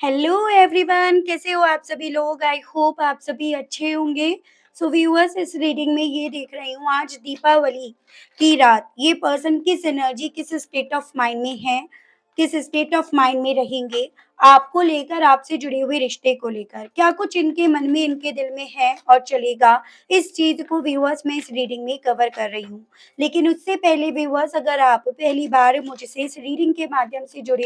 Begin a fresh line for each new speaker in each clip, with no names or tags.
Hello everyone, कैसे हो आप सभी लोग? आई होप आप सभी अच्छे होंगे। सो व्यूअर्स, इस रीडिंग में ये देख रही हूँ, आज दीपावली की रात ये पर्सन किस एनर्जी, किस स्टेट ऑफ माइंड में है, किस स्टेट ऑफ माइंड में रहेंगे, आपको लेकर, आपसे जुड़े हुए रिश्ते को लेकर क्या कुछ इनके मन में, इनके दिल में है और चलेगा। इस चीज को व्यूअर्स मैं इस रीडिंग में कवर कर रही हूँ। लेकिन उससे पहले व्यूअर्स, अगर आप पहली बार मुझसे इस रीडिंग के माध्यम से जुड़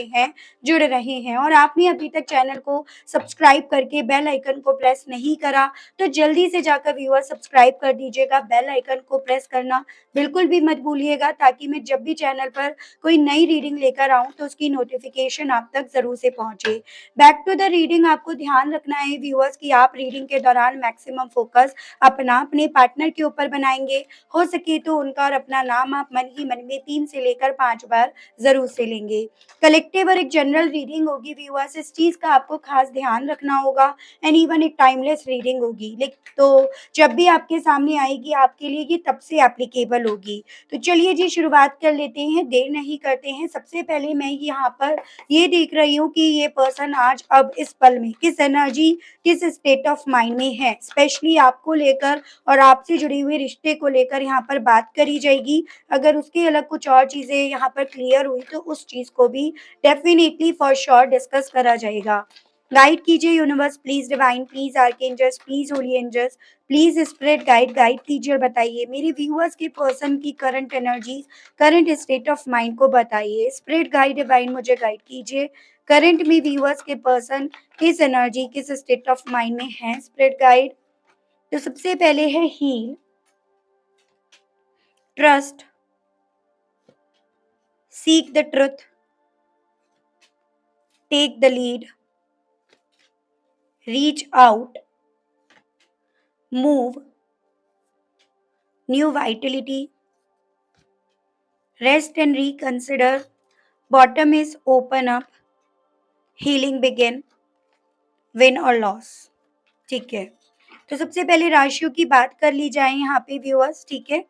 रहे हैं और आपने अभी तक चैनल को सब्सक्राइब करके बेल आइकन को प्रेस नहीं करा, तो जल्दी से जाकर व्यूअर सब्सक्राइब कर दीजिएगा। बेल आइकन को प्रेस करना बिल्कुल भी मत भूलिएगा, ताकि मैं जब भी चैनल पर कोई नई रीडिंग लेकर आऊं तो उसकी नोटिफिकेशन आप तक जरूर से पहुंचे। बैक टू द रीडिंग, आपको ध्यान रखना है व्यूअर्स कि आप रीडिंग के दौरान मैक्सिमम फोकस अपने पार्टनर के ऊपर बनाएंगे। हो सके तो उनका और अपना नाम आप मन ही मन में 3 से लेकर 5 बार जरूर से लेंगे। कलेक्टिव और एक जनरल रीडिंग होगी व्यूअर्स, इस चीज का आपको खास ध्यान रखना होगा। एंड इवन एक टाइमलेस रीडिंग होगी, लेकिन तो जब भी आपके सामने आएगी आपके लिए ये तब से एप्लीकेबल होगी। तो चलिए जी, शुरुआत कर लेते हैं, देर नहीं करते हैं। सबसे पहले मैं यहाँ पर ये देख रही हूँ कि ये पर्सन आज अब इस पल में किस एनर्जी, किस स्टेट ऑफ माइंड में है, स्पेशली आपको लेकर और आपसे जुड़े हुए रिश्ते को लेकर यहाँ पर बात करी जाएगी। अगर उसके अलग कुछ और चीजें यहाँ पर क्लियर हुई तो उस चीज को भी डेफिनेटली फॉर श्योर डिस्कस करा जाएगा। गाइड कीजिए universe, please divine, please archangels, please holy angels, please spirit guide कीजिए और बताइए मेरे व्यूअर्स के पर्सन की current energies, current state of mind को बताइए। स्पिरिट गाइड डिवाइन मुझे गाइड कीजिए, करंट में व्यूअर्स के पर्सन किस एनर्जी, किस स्टेट ऑफ माइंड में है। स्पिरिट गाइड, तो सबसे पहले है heal, trust, seek the truth, take the lead, reach out, move, new vitality, rest and reconsider, bottom is open up, healing begin, win or loss। ठीक है, तो सबसे पहले राशियों की बात कर ली जाए यहाँ पे व्यूअर्स। ठीक है,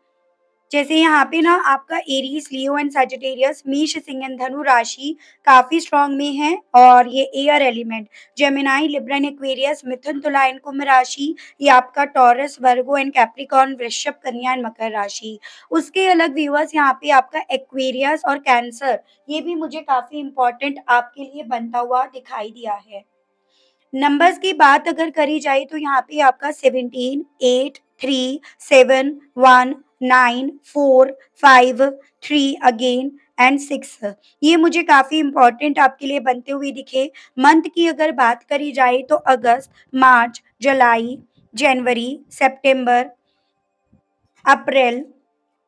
जैसे यहाँ पे ना आपका एरीज, लियो एंड सजिटेरियस, मेष, सिंह एंड धनु राशि काफी स्ट्रांग में है। और ये air element Gemini, Libra and Aquarius, मिथुन, तुला एंड कुंभ राशि, ये आपका टॉरस, वर्गो एंड कैप्रिकॉर्न, वृषभ, कन्या एंड मकर राशि। उसके अलग व्यूअर्स यहाँ पे आपका एक्वेरियस और कैंसर, ये भी मुझे काफी इंपॉर्टेंट आपके लिए बनता हुआ दिखाई दिया है। नंबर्स की बात अगर करी जाए तो यहाँ पे आपका 17, 8, 3, 7, 1, 9, 4, 5, 3 अगेन एंड 6, ये मुझे काफी इंपॉर्टेंट आपके लिए बनते हुए दिखे। मंथ की अगर बात करी जाए तो अगस्त, मार्च, जुलाई, जनवरी, सितंबर, अप्रैल,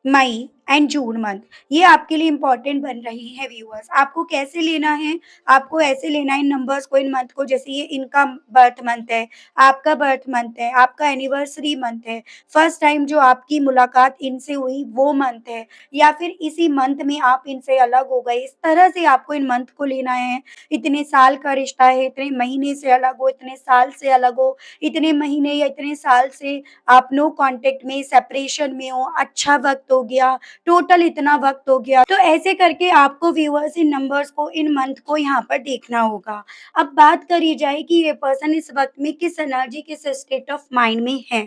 मई एंड जून मंथ, ये आपके लिए इंपॉर्टेंट बन रही है व्यूअर्स। आपको कैसे लेना है, आपको ऐसे लेना है इन नंबर्स को, इन मंथ को, जैसे ये इनका बर्थ मंथ है, आपका बर्थ मंथ है, आपका एनिवर्सरी मंथ है, फर्स्ट टाइम जो आपकी मुलाकात इनसे हुई वो मंथ है, या फिर इसी मंथ में आप इनसे अलग हो गए। इस तरह से आपको इन मंथ को लेना है। इतने साल का रिश्ता है, इतने महीने से अलग हो, इतने साल से अलग हो, इतने महीने या इतने साल से आप नो कांटेक्ट में, सेपरेशन में हो, अच्छा वक्त हो गया, टोटल इतना वक्त हो गया। तो ऐसे करके आपको व्यूअर्स इन नंबर्स को, इन मंथ को यहाँ पर देखना होगा। अब बात करी जाए कि ये पर्सन इस वक्त में किस एनर्जी, किस स्टेट ऑफ माइंड में है।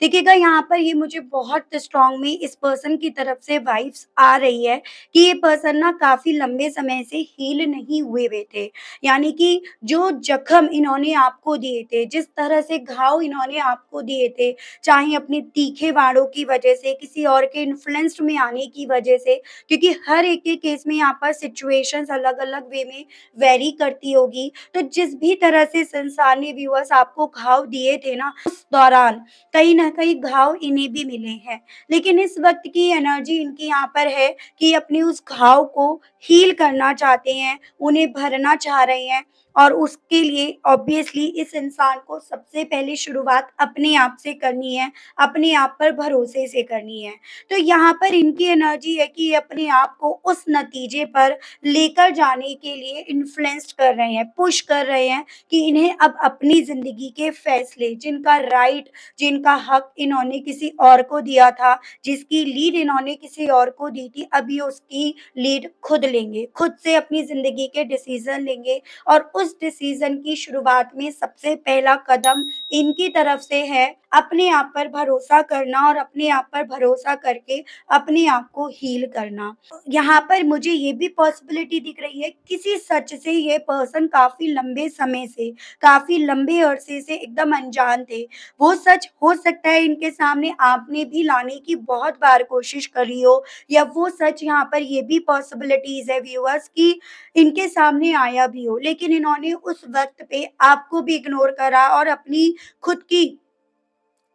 देखिएगा, यहाँ पर ये मुझे बहुत स्ट्रांग में इस पर्सन की तरफ से वाइब्स आ रही है कि ये पर्सन ना काफी लंबे समय से हील नहीं हुए थे। यानी कि जो जख्म इन्होंने आपको दिए थे, जिस तरह से घाव इन्होंने आपको दिए थे, चाहे अपने तीखे वाणों की वजह से, किसी और के इन्फ्लुएंस्ड में आने की वजह से, क्योंकि हर एक के केस में यहाँ पर सिचुएशंस अलग अलग वे में वेरी करती होगी। तो जिस भी तरह से संसार ने व्यूअर्स आपको घाव दिए थे ना, उस दौरान कहीं ना कहीं घाव इन्हें भी मिले हैं। लेकिन इस वक्त की एनर्जी इनकी यहाँ पर है कि अपने उस घाव को हील करना चाहते हैं, उन्हें भरना चाह रहे हैं। और उसके लिए ऑब्वियसली इस इंसान को सबसे पहले शुरुआत अपने आप से करनी है, अपने आप पर भरोसे से करनी है। तो यहाँ पर इनकी एनर्जी है कि ये अपने आप को उस नतीजे पर लेकर जाने के लिए इन्फ्लुएंस्ड कर रहे हैं, पुश कर रहे हैं कि इन्हें अब अपनी जिंदगी के फैसले, जिनका राइट, जिनका हक इन्होंने किसी और को दिया था, जिसकी लीड इन्होंने किसी और को दी थी, अब ये उसकी लीड खुद लेंगे, खुद से अपनी जिंदगी के डिसीजन लेंगे और उस डिसीज़न की शुरुआत में सबसे पहला कदम इनकी तरफ से है अपने आप पर भरोसा करना और अपने आप पर भरोसा करके अपने आप को हील करना। यहाँ पर मुझे ये भी पॉसिबिलिटी दिख रही है, किसी सच से ये पर्सन काफ़ी लंबे समय से, काफ़ी लंबे अरसे से एकदम अनजान थे। वो सच हो सकता है इनके सामने आपने भी लाने की बहुत बार कोशिश करी हो, या वो सच यहाँ पर ये भी पॉसिबिलिटीज़ है व्यूअर्स कि इनके सामने आया भी हो, लेकिन इन्होंने उस वक़्त पे आपको भी इग्नोर करा और अपनी खुद की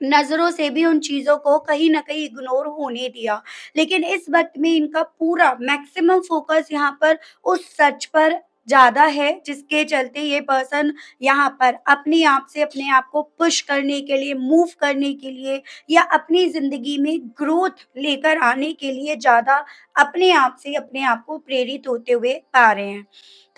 नज़रों से भी उन चीज़ों को कहीं न कहीं इग्नोर होने दिया। लेकिन इस वक़्त में इनका पूरा मैक्सिमम फ़ोकस यहाँ पर उस सच पर ज़्यादा है, जिसके चलते ये पर्सन यहाँ पर अपने आप से अपने आप को पुश करने के लिए, मूव करने के लिए या अपनी ज़िंदगी में ग्रोथ लेकर आने के लिए ज़्यादा अपने आप से अपने आप को प्रेरित होते हुए पा रहे हैं।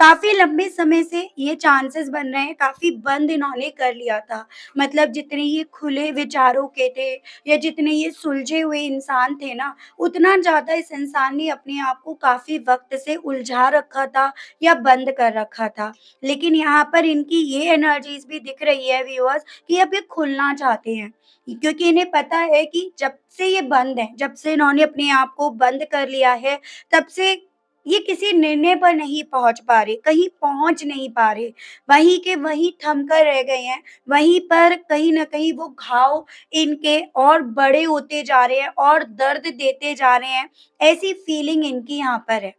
काफ़ी लंबे समय से ये चांसेस बन रहे हैं, काफ़ी बंद इन्होंने कर लिया था। मतलब जितने ये खुले विचारों के थे या जितने ये सुलझे हुए इंसान थे ना, उतना ज़्यादा इस इंसान ने अपने आप को काफ़ी वक़्त से उलझा रखा था या बंद कर रखा था। लेकिन यहाँ पर इनकी ये एनर्जीज़ भी दिख रही है व्यूअर्स कि अब ये खुलना चाहते हैं। क्योंकि इन्हें पता है कि जब से ये बंद हैं, जब से इन्होंने अपने आप को बंद कर लिया है, तब से ये किसी निर्णय पर नहीं पहुँच पा रहे, कहीं पहुँच नहीं पा रहे। वहीं के वहीं थम कर रह गए हैं। वहीं पर कहीं न कहीं वो घाव इनके और बड़े होते जा रहे हैं और दर्द देते जा रहे हैं, ऐसी फीलिंग इनकी यहाँ पर है।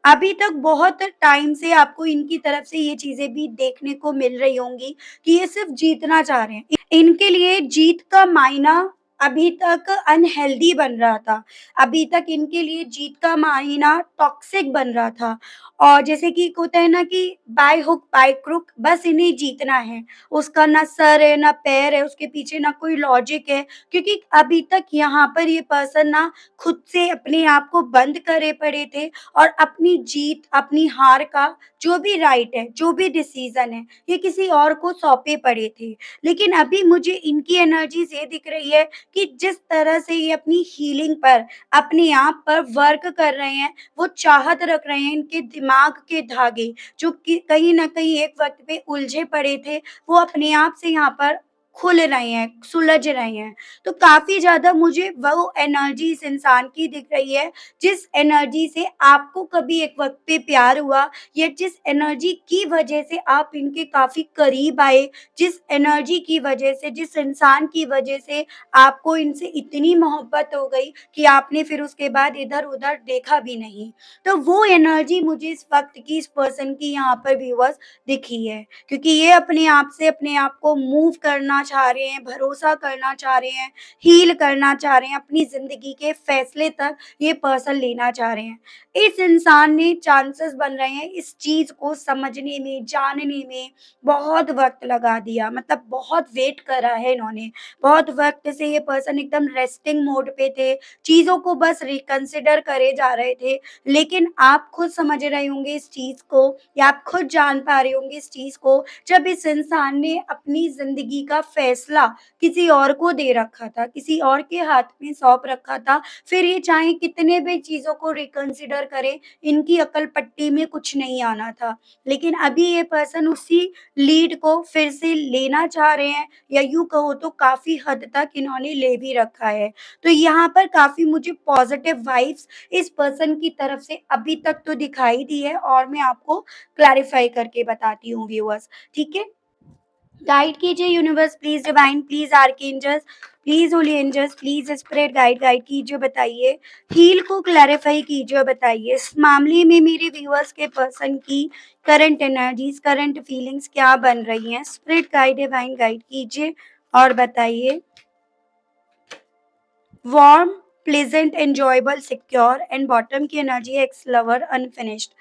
अभी तक बहुत टाइम से आपको इनकी तरफ से ये चीज़ें भी देखने को मिल रही होंगी कि ये सिर्फ़ जीतना चाह रहे हैं। इनके लिए जीत का मायना अभी तक अनहेल्दी बन रहा था। अभी तक इनके लिए जीत का मायना टॉक्सिक बन रहा था। और जैसे कि एक होता है ना कि बाय हुक बाय क्रुक बस इन्हें जीतना है। उसका ना सर है, ना पैर है, उसके पीछे ना कोई लॉजिक है, क्योंकि अभी तक यहाँ पर ये पर्सन ना खुद से अपने आप को बंद करे पड़े थे और अपनी जीत, अपनी हार का जो भी राइट है, जो भी डिसीज़न है, ये किसी और को सौंपे पड़े थे। लेकिन अभी मुझे इनकी एनर्जीज़ ये दिख रही है कि जिस तरह से ये अपनी हीलिंग पर, अपने आप पर वर्क कर रहे हैं, वो चाहत रख रहे हैं, इनके दिमाग के धागे जो कि कहीं न कहीं एक वक़्त पे उलझे पड़े थे, वो अपने आप से यहाँ पर खुल रहे हैं, सुलझ रहे हैं। तो काफ़ी ज़्यादा मुझे वो एनर्जी इस इंसान की दिख रही है, जिस एनर्जी से आपको कभी एक वक़्त पे प्यार हुआ या जिस एनर्जी की वजह से आप इनके काफ़ी करीब आए, जिस एनर्जी की वजह से, जिस इंसान की वजह से आपको इनसे इतनी मोहब्बत हो गई कि आपने फिर उसके बाद इधर-उधर देखा भी नहीं। तो वो एनर्जी मुझे इस वक़्त की इस पर्सन की यहाँ पर व्यूअर्स दिखी है, क्योंकि ये अपने आप से अपने आप को मूव करना चाह रहे हैं, भरोसा करना चाह रहे हैं, हील करना चाह रहे हैं, अपनी ज़िंदगी के फैसले तक ये पर्सन लेना चाह रहे हैं। इस इंसान ने चांसेस बन रहे हैं इस चीज़ को समझने में, जानने में बहुत वक़्त लगा दिया, मतलब बहुत वेट करा है इन्होंने। बहुत वक़्त से ये पर्सन एकदम रेस्टिंग मोड पे थे, चीज़ों को बस रिकंसिडर करे जा रहे थे। लेकिन आप खुद समझ रहे होंगे इस चीज़ को या आप खुद जान पा रहे होंगे इस चीज़ को, जब इस इंसान ने अपनी ज़िंदगी का फैसला किसी और को दे रखा था, किसी और के हाथ में सौंप रखा था, फिर ये चाहे कितने भी चीज़ों को रिकंसिडर करें, इनकी अकल पट्टी में कुछ नहीं आना था। लेकिन अभी ये पर्सन उसी लीड को फिर से लेना चाह रहे हैं, या यूँ कहो तो काफ़ी हद तक इन्होंने ले भी रखा है। तो यहाँ पर काफ़ी मुझे पॉज़िटिव वाइब्स इस पर्सन की तरफ से अभी तक तो दिखाई दी है, और मैं आपको क्लैरिफ़ाई करके बताती हूँ व्यूअर्स, ठीक है? गाइड कीजिए universe please, divine please, archangels please, holy angels please, spirit guide guide कीजिए, बताइए। हील को क्लैरिफ़ाई कीजिए और बताइए इस मामले में मेरे व्यूअर्स के पर्सन की करंट एनर्जीज़, करंट फीलिंग्स क्या बन रही हैं? स्पिरिट गाइड, डिवाइन गाइड कीजिए और बताइए। Warm, pleasant, enjoyable, secure and bottom की एनर्जी है एक्स लवर, अनफिनिश्ड।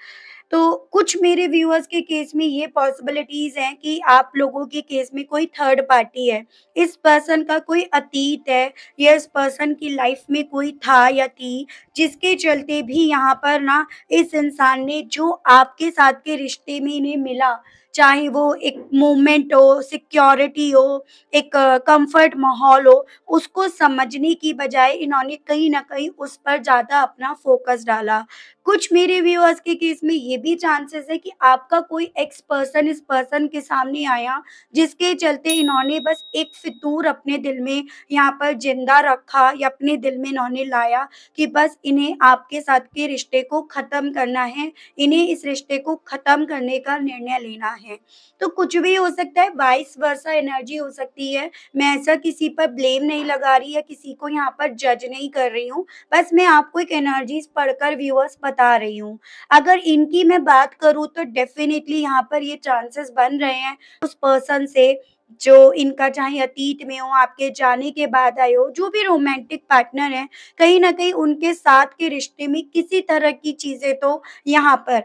तो कुछ मेरे व्यूअर्स के केस में ये पॉसिबिलिटीज़ हैं कि आप लोगों के केस में कोई थर्ड पार्टी है। इस पर्सन का कोई अतीत है या इस पर्सन की लाइफ में कोई था या थी, जिसके चलते भी यहाँ पर ना इस इंसान ने जो आपके साथ के रिश्ते में इन्हें मिला, चाहे वो एक मूवमेंट हो, सिक्योरिटी हो, एक कम्फर्ट माहौल हो, उसको समझने की बजाय इन्होंने कहीं न कहीं उस पर ज़्यादा अपना फ़ोकस डाला। कुछ मेरे व्यूअर्स के केस में ये भी चांसेस है कि आपका कोई एक्स पर्सन इस पर्सन के सामने आया, जिसके चलते इन्होंने बस एक फितूर अपने दिल में यहाँ पर ज़िंदा रखा या अपने दिल में इन्होंने लाया कि बस इन्हें आपके साथ के रिश्ते को ख़त्म करना है, इन्हें इस रिश्ते को ख़त्म करने का निर्णय लेना है। तो कुछ भी हो सकता है, वाइस वर्सा एनर्जी हो सकती है। मैं ऐसा किसी पर ब्लेम नहीं लगा रही या किसी को यहाँ पर जज नहीं कर रही हूँ। बस मैं आपको एक एनर्जीज़ पढ़कर व्यूअर्स बता रही हूँ। अगर इनकी मैं बात करूँ तो डेफ़िनिटली यहाँ पर ये चांसेस बन रहे हैं उस पर्सन से जो इनका चाहे अतीत में हो, आपके जाने के बाद आए हो, जो भी रोमांटिक पार्टनर हैं, कहीं न कहीं उनके साथ के रिश्ते में किसी तरह की चीज़ें तो यहाँ पर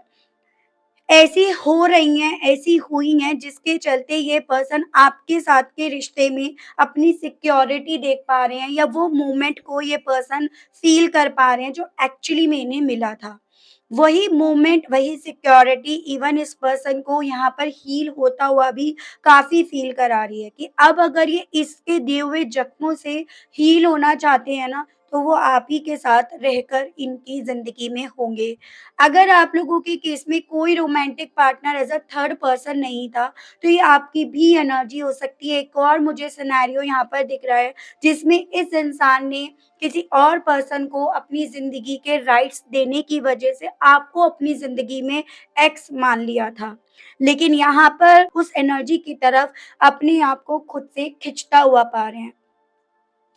ऐसी हो रही हैं, ऐसी हुई हैं जिसके चलते ये पर्सन आपके साथ के रिश्ते में अपनी सिक्योरिटी देख पा रहे हैं या वो मोमेंट को ये पर्सन फ़ील कर पा रहे हैं जो एक्चुअली में इन्हें मिला था। वही मोमेंट, वही सिक्योरिटी इवन इस पर्सन को यहाँ पर हील होता हुआ भी काफ़ी फ़ील करा रही है कि अब अगर ये इसके दिए हुए ज़ख्मों से हील होना चाहते हैं ना, तो वो आप ही के साथ रहकर इनकी ज़िंदगी में होंगे। अगर आप लोगों के केस में कोई romantic partner as a third person नहीं था, तो ये आपकी भी एनर्जी हो सकती है। एक और मुझे सिनेरियो यहाँ पर दिख रहा है, जिसमें इस इंसान ने किसी और पर्सन को अपनी ज़िंदगी के राइट्स देने की वजह से आपको अपनी ज़िंदगी में एक्स मान लिया था। लेकिन यहाँ पर उस एनर्जी की तरफ अपने आप को खुद से खिंचता हुआ पा रहे हैं।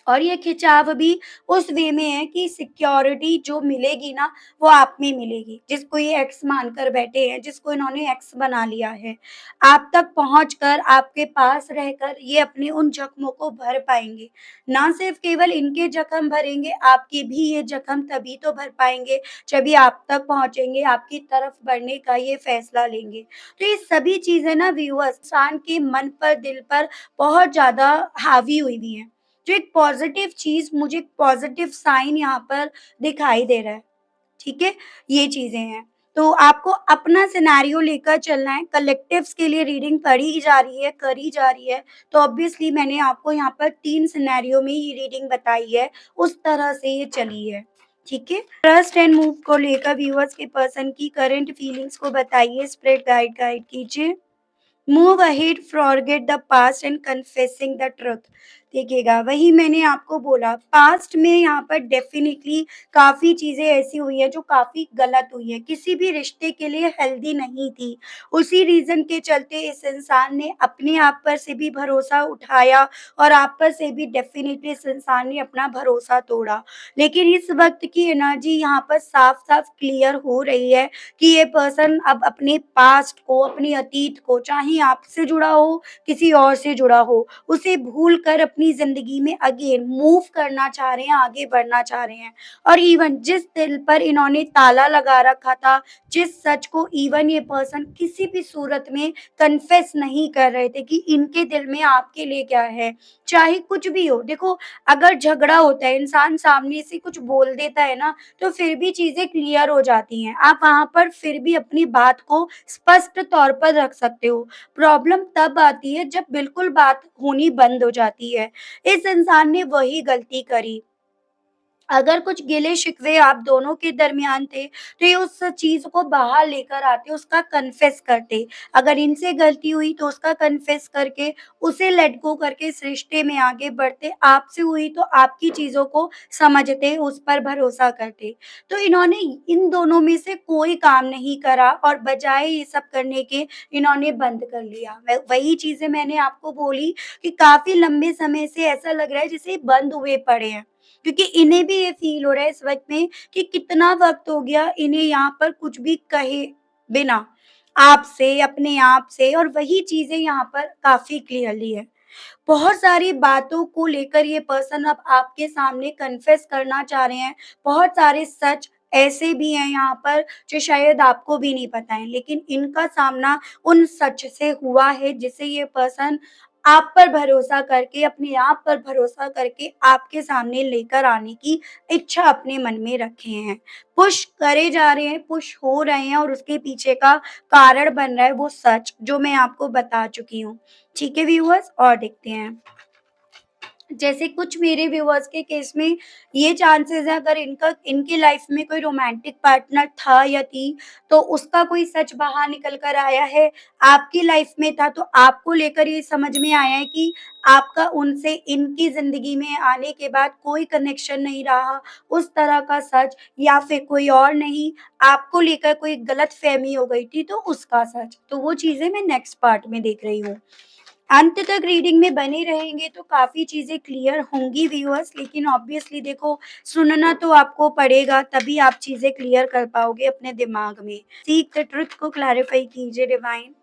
और ये खिंचाव भी उस वे में है कि सिक्योरिटी जो मिलेगी ना, वो आप में मिलेगी, जिसको ये एक्स मानकर बैठे हैं, जिसको इन्होंने एक्स बना लिया है। आप तक पहुँचकर, आपके पास रहकर ये अपने उन जख्मों को भर पाएँगे। ना सिर्फ केवल इनके जख्म भरेंगे, आपके भी ये जख्म तभी तो भर पाएँगे, जब ये आप तक पहुँचेंगे, आपकी तरफ बढ़ने का ये फैसला लेंगे। तो ये सभी चीज़ें ना व्यूअर्स इंसान के मन पर, दिल पर बहुत ज़्यादा हावी हुई हुई हैं। जो एक पॉज़िटिव चीज़ मुझे पॉज़िटिव साइन यहाँ पर दिखाई दे रहा है, ठीक है? ये चीज़ें हैं। तो आपको अपना सिनेरियो लेकर चलना है, कलेक्टिव्स के लिए रीडिंग पढ़ी जा रही है, करी जा रही है, तो ऑब्वियसली मैंने आपको यहाँ पर 3 सिनेरियो में ये रीडिंग बताई है, उस तरह से ये चली है, ठीक है? ट्रस्ट एंड मूव को लेकर व्यूअर्स के पर्सन की करंट फीलिंग्स को बताइए, स्प्रेड गाइड गाइड कीजिए। Move ahead forget the past and confessing the truth. देखिएगा, वही मैंने आपको बोला, पास्ट में यहाँ पर डेफिनिटली काफ़ी चीज़ें ऐसी हुई हैं जो काफ़ी गलत हुई हैं, किसी भी रिश्ते के लिए हेल्दी नहीं थी। उसी रीज़न के चलते इस इंसान ने अपने आप पर से भी भरोसा उठाया और आप पर से भी डेफिनिटली इस इंसान ने अपना भरोसा तोड़ा। लेकिन इस वक़्त की एनर्जी यहाँ पर साफ-साफ क्लियर हो रही है कि ये पर्सन अब अपने पास्ट को, अपने अतीत को, चाहे आपसे जुड़ा हो, किसी और से जुड़ा हो, उसे भूल कर अपनी ज़िंदगी में अगेन मूव करना चाह रहे हैं, आगे बढ़ना चाह रहे हैं। और इवन जिस दिल पर इन्होंने ताला लगा रखा था, जिस सच को इवन ये पर्सन किसी भी सूरत में कन्फेस नहीं कर रहे थे कि इनके दिल में आपके लिए क्या है, चाहे कुछ भी हो। देखो, अगर झगड़ा होता है, इंसान सामने से कुछ बोल देता है ना, तो फिर भी चीज़ें क्लियर हो जाती हैं। आप वहाँ पर फिर भी अपनी बात को स्पष्ट तौर पर रख सकते हो। प्रॉब्लम तब आती है जब बिल्कुल बात होनी बंद हो जाती है। इस इंसान ने वही गलती करी। अगर कुछ गिले-शिकवे आप दोनों के दरमियान थे, तो ये उस चीज़ को बाहर लेकर आते, उसका कन्फेस करते। अगर इनसे गलती हुई तो उसका कन्फेस करके, उसे लेट गो करके इस रिश्ते में आगे बढ़ते। आपसे हुई तो आपकी चीज़ों को समझते, उस पर भरोसा करते। तो इन्होंने इन दोनों में से कोई काम नहीं करा और बजाय ये सब करने के इन्होंने बंद कर लिया। व वही चीज़ें मैंने आपको बोली कि काफ़ी लंबे समय से ऐसा लग रहा है जैसे ये बंद हुए पड़े हैं। क्योंकि इन्हें भी ये फ़ील हो रहा है इस वक़्त में कि कितना वक़्त हो गया इन्हें यहाँ पर कुछ भी कहे बिना, आपसे, अपने आप से, और वही चीज़ें यहाँ पर काफ़ी क्लियरली है। बहुत सारी बातों को लेकर ये पर्सन अब आपके सामने कन्फेस करना चाह रहे हैं। बहुत सारे सच ऐसे भी हैं यहाँ पर जो शायद आपको भी नहीं पता है, लेकिन इनका सामना उन सच से हुआ है जिसे ये पर्सन आप पर भरोसा करके, अपने आप पर भरोसा करके आपके सामने लेकर आने की इच्छा अपने मन में रखे हैं। पुश करे जा रहे हैं, पुश हो रहे हैं और उसके पीछे का कारण बन रहा है वो सच, जो मैं आपको बता चुकी हूँ। ठीक है व्यूअर्स, और देखते हैं। जैसे कुछ मेरे व्यूअर्स के केस में ये चांसेस है, अगर इनका इनकी लाइफ में कोई रोमांटिक पार्टनर था या थी, तो उसका कोई सच बाहर निकल कर आया है। आपकी लाइफ में था, तो आपको लेकर ये समझ में आया है कि आपका उनसे इनकी ज़िंदगी में आने के बाद कोई कनेक्शन नहीं रहा, उस तरह का सच, या फिर कोई और नहीं, आपको लेकर कोई गलतफ़हमी हो गई थी, तो उसका सच। तो वो चीज़ें मैं नेक्स्ट पार्ट में देख रही हूँ। अंत तक रीडिंग में बने रहेंगे तो काफ़ी चीज़ें क्लियर होंगी व्यूअर्स, लेकिन ऑब्वियसली देखो, सुनना तो आपको पड़ेगा, तभी आप चीज़ें क्लियर कर पाओगे अपने दिमाग में। सीक द ट्रुथ को क्लैरिफाई कीजिए divine.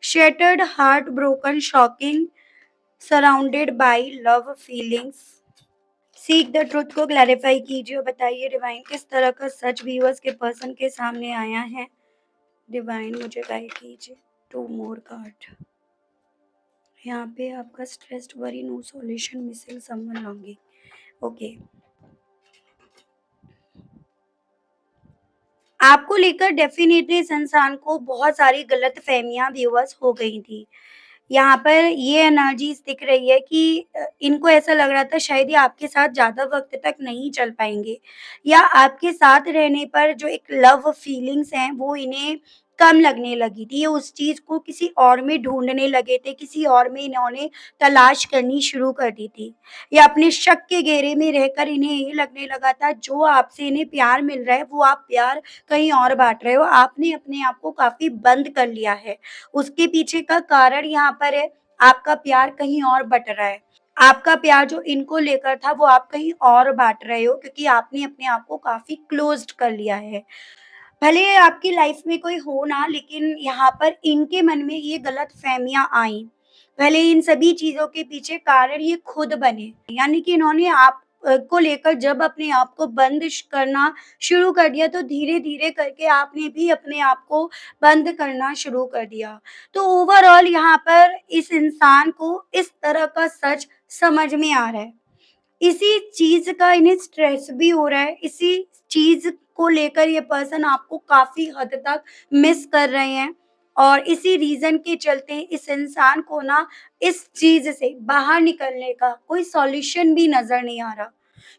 Shattered heart broken shocking surrounded by love feelings. Seek the truth को क्लैरिफाई कीजिए और बताइए डिवाइन, किस तरह का सच व्यूअर्स के पर्सन के सामने आया है। डिवाइन मुझे गाइड कीजिए। Two more card. यहाँ पे आपका stressed, worry, no solution, missing someone, longing. Okay, आपको लेकर डेफिनेटली इस इंसान को बहुत सारी गलतफहमियां व्यूअर्स हो गई थी। यहाँ पर ये एनर्जीज दिख रही है कि इनको ऐसा लग रहा था शायद ये आपके साथ ज़्यादा वक़्त तक नहीं चल पाएँगे, या आपके साथ रहने पर जो एक लव फीलिंग्स हैं वो इन्हें कम लगने लगी थी। ये उस चीज़ को किसी और में ढूँढने लगे थे, किसी और में इन्होंने तलाश करनी शुरू कर दी थी। या अपने शक के घेरे में रहकर इन्हें ये लगने लगा था जो आपसे इन्हें प्यार मिल रहा है वो आप प्यार कहीं और बाँट रहे हो। आपने अपने आप को काफ़ी बंद कर लिया है। उसके पीछे का कारण यहाँ पर है, आपका प्यार कहीं और बट रहा है। आपका प्यार जो इनको लेकर था वो आप कहीं और बाँट रहे हो, क्योंकि आपने अपने आप को काफ़ी क्लोज़्ड कर लिया है। भले आपकी लाइफ में कोई हो ना, लेकिन यहाँ पर इनके मन में ये गलतफ़हमियाँ आईं। भले इन सभी चीज़ों के पीछे कारण ये खुद बने। यानी कि इन्होंने आप को लेकर जब अपने आप को बंद करना शुरू कर दिया, तो धीरे-धीरे करके आपने भी अपने आप को बंद करना शुरू कर दिया। तो ओवरऑल यहाँ पर इस इंसान को इस तरह का सच समझ में आ रहा है। इसी चीज़ का इन्हें स्ट्रेस भी हो रहा है, इसी चीज़ को लेकर ये पर्सन आपको काफ़ी हद तक मिस कर रहे हैं, और इसी रीज़न के चलते इस इंसान को ना इस चीज़ से बाहर निकलने का कोई सॉल्यूशन भी नज़र नहीं आ रहा।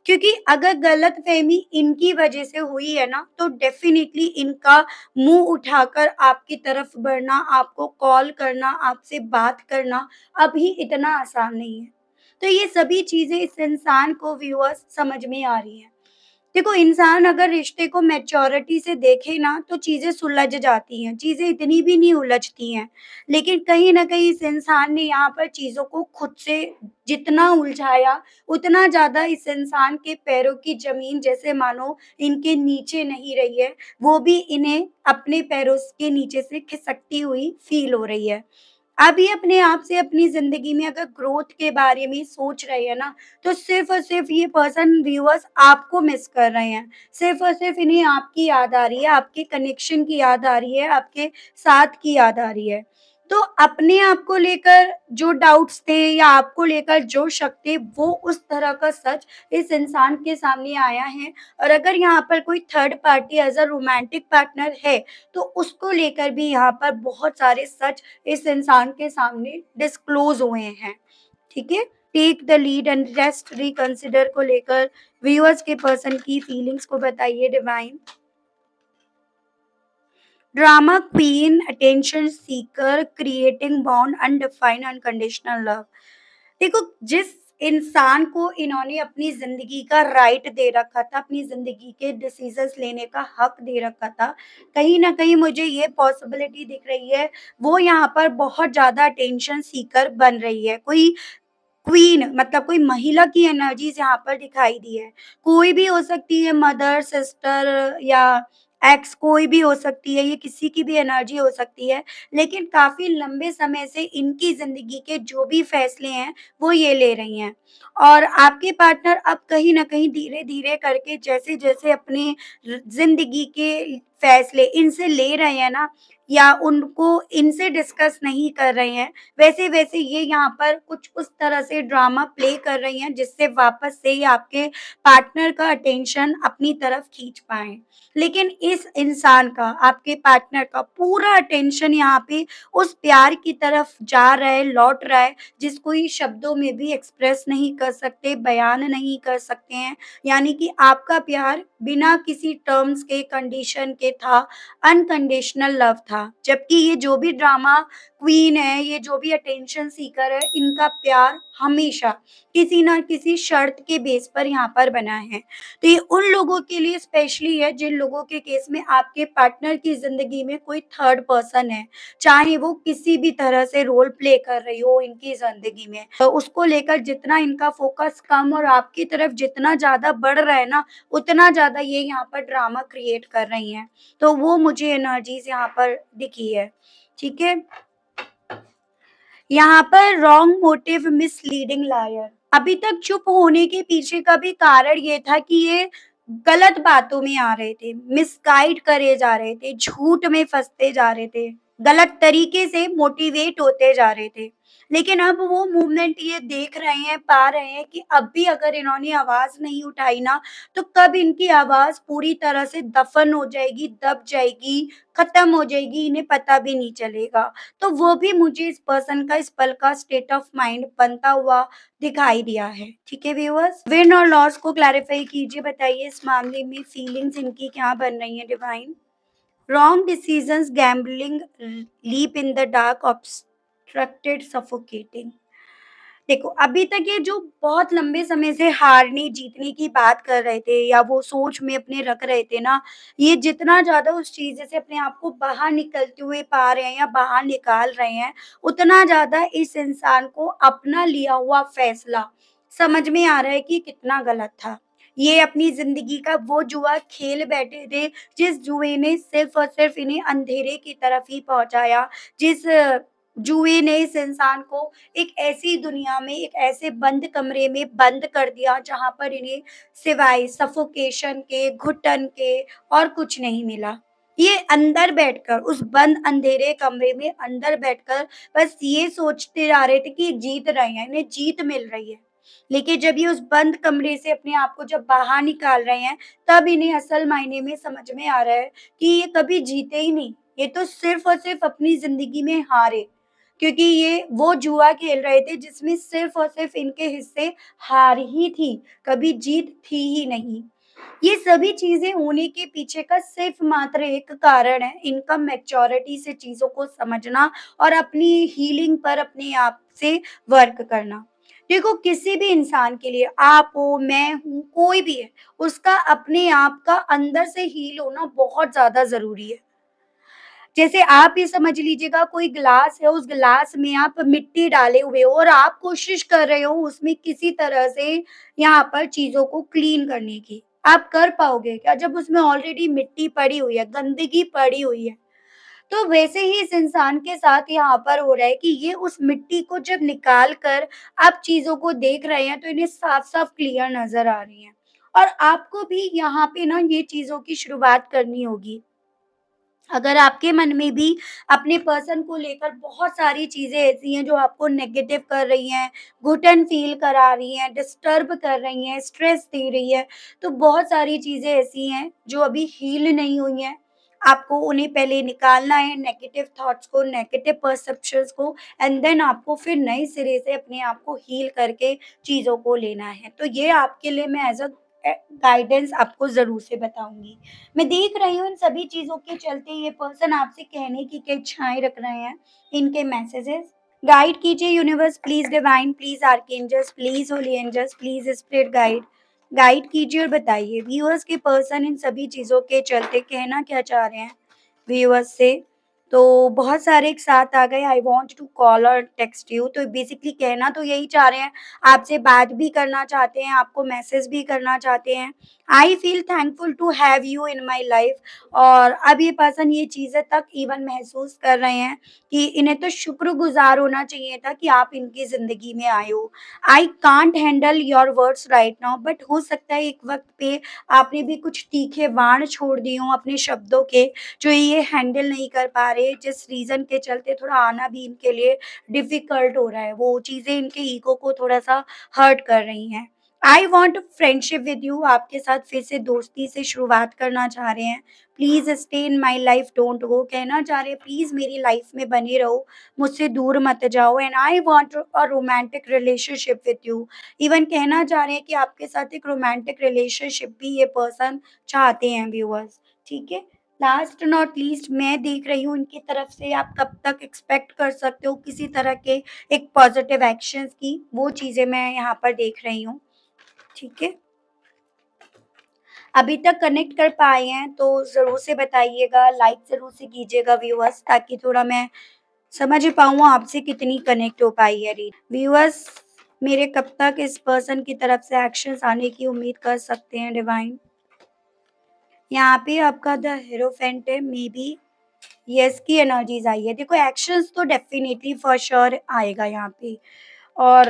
क्योंकि अगर गलतफ़हमी इनकी वज़ह से हुई है ना, तो डेफ़िनिटली इनका मुँह उठाकर आपकी तरफ बढ़ना, आपको कॉल करना, आपसे बात करना अभी इतना आसान नहीं है। तो ये सभी चीज़ें इस इंसान को व्यूअर्स समझ में आ रही हैं। देखो, इंसान अगर रिश्ते को मैच्योरिटी से देखे ना, तो चीज़ें सुलझ जाती हैं, चीज़ें इतनी भी नहीं उलझती हैं। लेकिन कहीं न कहीं इस इंसान ने यहाँ पर चीज़ों को खुद से जितना उलझाया, उतना ज़्यादा इस इंसान के पैरों की ज़मीन जैसे मानो इनके नीचे नहीं रही है, वो भी इन्हें अपने पैरों के नीचे से खिसकती हुई फ़ील हो रही है। अब ये अपने आप से अपनी ज़िंदगी में अगर ग्रोथ के बारे में सोच रहे हैं ना, तो सिर्फ़ और सिर्फ़ ये पर्सन व्यूअर्स आपको मिस कर रहे हैं। सिर्फ़ और सिर्फ़ इन्हें आपकी याद आ रही है, आपके कनेक्शन की याद आ रही है, आपके साथ की याद आ रही है। तो अपने आप को लेकर जो डाउट्स थे या आपको लेकर जो शक थे, वो उस तरह का सच इस इंसान के सामने आया है। और अगर यहाँ पर कोई third party as a romantic partner है, तो उसको लेकर भी यहाँ पर बहुत सारे सच इस इंसान के सामने डिस्क्लोज़ हुए हैं। ठीक है? Take the lead and just reconsider को लेकर व्यूअर्स के पर्सन की फीलिंग्स को बताइए divine. Drama queen, attention seeker, creating bond, undefined unconditional love. देखो, जिस इंसान को इन्होंने अपनी ज़िंदगी का राइट दे रखा था, अपनी ज़िंदगी के डिसीज़न्स लेने का हक दे रखा था, कहीं न कहीं मुझे ये पॉसिबिलिटी दिख रही है, वो यहाँ पर बहुत ज़्यादा अटेंशन सीकर बन रही है। कोई क्वीन मतलब कोई महिला की एनर्जीज़ यहाँ पर दिखाई दी है। कोई भी हो सकती है, मदर, सिस्टर या एक्स, कोई भी हो सकती है, ये किसी की भी एनर्जी हो सकती है। लेकिन काफ़ी लंबे समय से इनकी ज़िंदगी के जो भी फैसले हैं, वो ये ले रही हैं। और आपके पार्टनर अब कहीं न कहीं धीरे-धीरे करके जैसे-जैसे अपने ज़िंदगी के फैसले इनसे ले रहे हैं ना, या उनको इनसे डिस्कस नहीं कर रहे हैं, वैसे-वैसे ये यहाँ पर कुछ उस तरह से ड्रामा प्ले कर रही हैं जिससे वापस से ये आपके पार्टनर का अटेंशन अपनी तरफ खींच पाएँ। लेकिन इस इंसान का, आपके पार्टनर का पूरा अटेंशन यहाँ पे उस प्यार की तरफ जा रहा है, लौट रहा है, जिसको ये शब्दों में भी एक्सप्रेस नहीं कर सकते, बयान नहीं कर सकते हैं। यानी कि आपका प्यार बिना किसी टर्म्स के, कंडीशन के था, अनकंडीशनल लव था। जबकि ये जो भी ड्रामा क्वीन है, ये जो भी अटेंशन सीकर है, इनका प्यार हमेशा किसी ना किसी शर्त के बेस पर यहाँ पर बना है। तो ये उन लोगों के लिए स्पेशली है जिन लोगों के केस में आपके पार्टनर की ज़िंदगी में कोई थर्ड पर्सन है, चाहे वो किसी भी तरह से रोल प्ले कर रही हो इनकी ज़िंदगी में। तो उसको लेकर जितना इनका फ़ोकस कम और आपकी तरफ जितना ज़्यादा बढ़ रहा है ना, उतना ज़्यादा ये यहाँ पर ड्रामा क्रिएट कर रही हैं। तो वो मुझे एनर्जीज़ यहाँ पर दिखी है, ठीक है? यहाँ पर रॉन्ग मोटिव मिसलीडिंग लायर। अभी तक चुप होने के पीछे का भी कारण ये था कि ये गलत बातों में आ रहे थे, मिसगाइड करे जा रहे थे, झूठ में फँसते जा रहे थे, गलत तरीके से मोटिवेट होते जा रहे थे। लेकिन अब वो मूवमेंट ये देख रहे हैं, पा रहे हैं कि अब भी अगर इन्होंने आवाज़ नहीं उठाई ना, तो कब इनकी आवाज़ पूरी तरह से दफ़न हो जाएगी, दब जाएगी, खत्म हो जाएगी, इन्हें पता भी नहीं चलेगा। तो वो भी मुझे इस पर्सन का इस पल का स्टेट ऑफ माइंड बनता हुआ दिखाई दिया है। ठीक है व्यूअर्स? विन और लॉस को क्लैरिफाई कीजिए, बताइए इस मामले में फीलिंग्स इनकी क्या बन रही हैं divine? Wrong decisions, gambling, leap in the dark, obstructed, suffocating. देखो, अभी तक ये जो बहुत लंबे समय से हारने जीतने की बात कर रहे थे या वो सोच में अपने रख रहे थे ना, ये जितना ज़्यादा उस चीज़ से अपने आप को बाहर निकलते हुए पा रहे हैं या बाहर निकाल रहे हैं, उतना ज़्यादा इस इंसान को अपना लिया हुआ फैसला समझ में आ रहा है कि कितना गलत था। ये अपनी ज़िंदगी का वो जुआ खेल बैठे थे, जिस जुए ने सिर्फ़ और सिर्फ़ इन्हें अंधेरे की तरफ ही पहुँचाया, जिस जुए ने इस इंसान को एक ऐसी दुनिया में, एक ऐसे बंद कमरे में बंद कर दिया जहाँ पर इन्हें सिवाय सफोकेशन के, घुटन के और कुछ नहीं मिला। ये अंदर बैठकर उस बंद अंधेरे कमरे में अंदर बैठकर बस ये सोचते जा रहे थे कि ये जीत रहे हैं, इन्हें जीत मिल रही है। लेकिन जब ये उस बंद कमरे से अपने आप को जब बाहर निकाल रहे हैं, तब इन्हें असल मायने में समझ में आ रहा है कि ये कभी जीते ही नहीं। ये तो सिर्फ़ और सिर्फ़ अपनी ज़िंदगी में हारे। क्योंकि ये वो जुआ खेल रहे थे जिसमें सिर्फ़ और सिर्फ़ इनके हिस्से हार ही थी, कभी जीत थी ही नहीं। ये सभी चीज़ें होने के पीछे का सिर्फ़ मात्र एक कारण है, इनका मैच्योरिटी से चीज़ों को समझना और अपनी हीलिंग पर अपने आप से वर्क करना। देखो, किसी भी इंसान के लिए आप हो, मैं हूँ, कोई भी है, उसका अपने आप का अंदर से हील होना बहुत ज़्यादा ज़रूरी है। जैसे आप ये समझ लीजिएगा, कोई ग्लास है, उस ग्लास में आप मिट्टी डाले हुए हो और आप कोशिश कर रहे हो उसमें किसी तरह से यहाँ पर चीज़ों को क्लीन करने की। आप कर पाओगे क्या जब उसमें ऑलरेडी मिट्टी पड़ी हुई है, गंदगी पड़ी हुई है? तो वैसे ही इस इंसान के साथ यहाँ पर हो रहा है कि ये उस मिट्टी को जब निकाल कर आप चीज़ों को देख रहे हैं, तो इन्हें साफ-साफ क्लियर नज़र आ रही हैं। और आपको भी यहाँ पे ना ये चीज़ों की शुरुआत करनी होगी। अगर आपके मन में भी अपने पर्सन को लेकर बहुत सारी चीज़ें ऐसी हैं जो आपको नेगेटिव कर रही हैं, घुटन फ़ील करा रही हैं, डिस्टर्ब कर रही हैं, स्ट्रेस दे रही है, तो बहुत सारी चीज़ें ऐसी हैं जो अभी हील नहीं हुई हैं। आपको उन्हें पहले निकालना है, नेगेटिव थॉट्स को, नेगेटिव परसेप्शंस को, एंड देन आपको फिर नए सिरे से अपने आप को हील करके चीज़ों को लेना है। तो ये आपके लिए मैं एज़ गाइडेंस आपको ज़रूर से बताऊँगी। मैं देख रही हूँ इन सभी चीज़ों के चलते ये पर्सन आपसे कहने की क्या इच्छाएँ रख रहे हैं, इनके मैसेजेस। गाइड कीजिए universe, please divine, please archangels, please holy angels, please spirit guide. Guide कीजिए और बताइए व्यूअर्स के पर्सन इन सभी चीज़ों के चलते कहना क्या चाह रहे हैं व्यूअर्स से। तो बहुत सारे एक साथ आ गए, आई वांट टू कॉल और टेक्स्ट यू, तो बेसिकली कहना तो यही चाह रहे हैं, आपसे बात भी करना चाहते हैं, आपको मैसेज भी करना चाहते हैं। I feel thankful to have you in my life. और अब ये पर्सन ये चीज़ें तक इवन महसूस कर रहे हैं कि इन्हें तो शुक्रगुज़ार होना चाहिए था कि आप इनकी ज़िंदगी में आए हो। I can't handle your words right now, but हो सकता है एक वक़्त पे आपने भी कुछ तीखे बाण छोड़ दिए हों अपने शब्दों के, जो ये हैंडल नहीं कर पा रहे, जिस रीज़न के चलते थोड़ा आना भी इनके लिए डिफ़िकल्ट हो रहा है, वो चीज़ें इनके ईगो को थोड़ा-सा हर्ट कर रही हैं। I want friendship with you, आपके साथ फिर से दोस्ती से शुरुआत करना चाह रहे हैं। Please stay in my life, don't go, कहना चाह रहे हैं प्लीज़ मेरी लाइफ में बने रहो, मुझसे दूर मत जाओ। And I want a romantic relationship with you, even कहना चाह रहे हैं कि आपके साथ एक रोमांटिक रिलेशनशिप भी ये पर्सन चाहते हैं व्यूअर्स, ठीक है? लास्ट नॉट लीस्ट मैं देख रही हूँ इनकी तरफ से आप कब तक एक्सपेक्ट कर सकते हो किसी तरह के एक पॉजिटिव एक्शंस की, वो चीज़ें मैं यहाँ पर देख रही हूँ, ठीक है? अभी तक कनेक्ट कर पाए हैं तो ज़रूर से बताइएगा, लाइक ज़रूर से कीजिएगा व्यूअर्स, ताकि थोड़ा मैं समझ पाऊँ आपसे कितनी कनेक्ट हो पाई है रीड। व्यूअर्स, मेरे कब तक इस पर्सन की तरफ से एक्शंस आने की उम्मीद कर सकते हैं डिवाइन? यहाँ पे आपका द हीरोफेंट है, मे बी यस की एनर्जीज़ आई है। देखो एक्शंस तो डेफ़िनिटली फ़ॉर श्योर आएगा यहाँ पे। और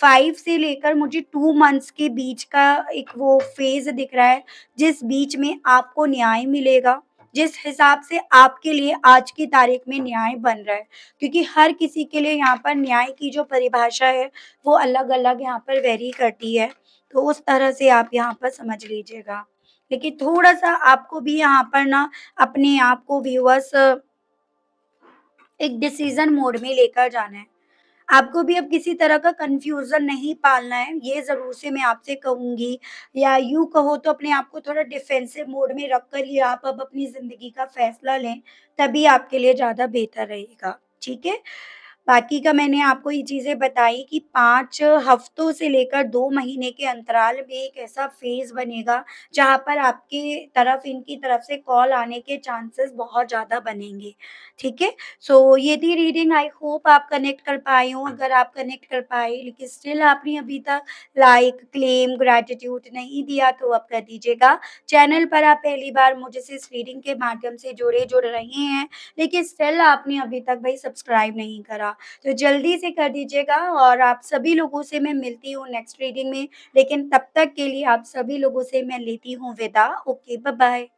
5 से लेकर मुझे 2 मंथ्स के बीच का एक वो फ़ेज़ दिख रहा है, जिस बीच में आपको न्याय मिलेगा, जिस हिसाब से आपके लिए आज की तारीख में न्याय बन रहा है। क्योंकि हर किसी के लिए यहाँ पर न्याय की जो परिभाषा है, वो अलग-अलग यहाँ पर वेरी करती है। तो उस तरह से आप यहाँ पर समझ लीजिएगा। लेकिन थोड़ा-सा आपको भी यहाँ पर ना अपने आप को व्यूअर्स एक डिसीज़न मोड में लेकर जाना है। आपको भी अब किसी तरह का कन्फ्यूज़न नहीं पालना है, ये ज़रूर से मैं आपसे कहूँगी, या यूँ कहो तो अपने आप को थोड़ा डिफेंसिव मोड में रख कर ही आप अब अपनी ज़िंदगी का फ़ैसला लें, तभी आपके लिए ज़्यादा बेहतर रहेगा, ठीक है? बाकी का मैंने आपको ये चीज़ें बताई कि 5 हफ्तों से लेकर 2 महीने के अंतराल में एक ऐसा फ़ेज़ बनेगा, जहाँ पर आपकी तरफ इनकी तरफ से कॉल आने के चांसेस बहुत ज़्यादा बनेंगे, ठीक है? सो ये थी रीडिंग, आई होप आप कनेक्ट कर पाए हों। अगर आप कनेक्ट कर पाए लेकिन स्टिल आपने अभी तक लाइक, क्लेम, ग्रैटिट्यूड नहीं दिया तो अब कर दीजिएगा। चैनल पर आप पहली बार मुझसे इस रीडिंग के माध्यम से जुड़ रहे हैं, लेकिन स्टिल आपने अभी तक भई सब्सक्राइब नहीं करा, तो जल्दी से कर दीजिएगा। और आप सभी लोगों से मैं मिलती हूँ नेक्स्ट रीडिंग में, लेकिन तब तक के लिए आप सभी लोगों से मैं लेती हूँ विदा। Okay, bye bye.